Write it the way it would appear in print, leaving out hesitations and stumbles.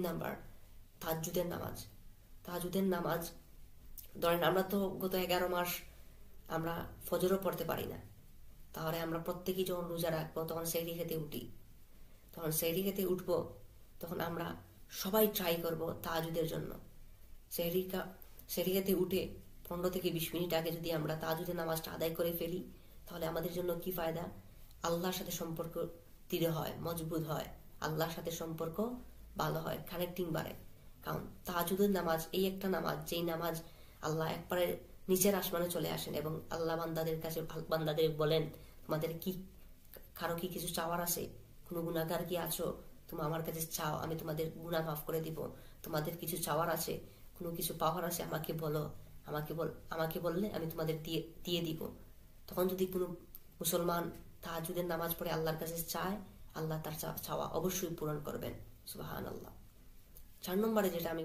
Number তাহাজ্জুদের নামাজ। তাহাজ্জুদের নামাজ, ধরেন আমরা তো গত 11 মাস আমরা ফজরও পড়তে পারি না, তাহলে আমরা প্রত্যেকেই যখন রোজা রাখবো তখন সেহরি খেতে উঠি, তখন সেহরি খেতে উঠবো, তখন আমরা সবাই ট্রাই করব তাহাজ্জুদের জন্য। সেহরি খেতে উঠে 15 থেকে 20 মিনিট আগে যদি আমরা তাহাজ্জুদের নামাজটা আদায় করে ফেলি, তাহলে আমাদের জন্য কি ফায়দা? আল্লাহর সাথে সম্পর্ক দৃঢ় হয়, মজবুত হয়, আল্লাহর সাথে সম্পর্ক ভালো হয়, কানেক্টিং বাড়ে। কারণ তাহাজ্জুদের নামাজ এই একটা নামাজ, যেই নামাজ আল্লাহ একবারে নিচের আসমানে চলে আসেন এবং আল্লাহ বান্দাদের কাছে বান্দাদের বলেন, তোমাদের কি কারো কি কিছু চাওয়ার আছে? কোনো গুনাহগার কি আছো? তুমি আমার কাছে চাও, আমি তোমাদের গুনাহ মাফ করে দিব। তোমাদের কিছু চাওয়ার আছে, কোনো কিছু পাওয়ার আছে, আমাকে বলো, আমাকে বললে আমি তোমাদের দিয়ে দিব। তখন যদি কোনো মুসলমান তাহাজ্জুদের নামাজ পড়ে আল্লাহর কাছে চায়, আল্লাহ তার চাওয়া অবশ্যই পূরণ করবেন। সুবহানাল্লাহ। 4 নম্বরে যেটা আমি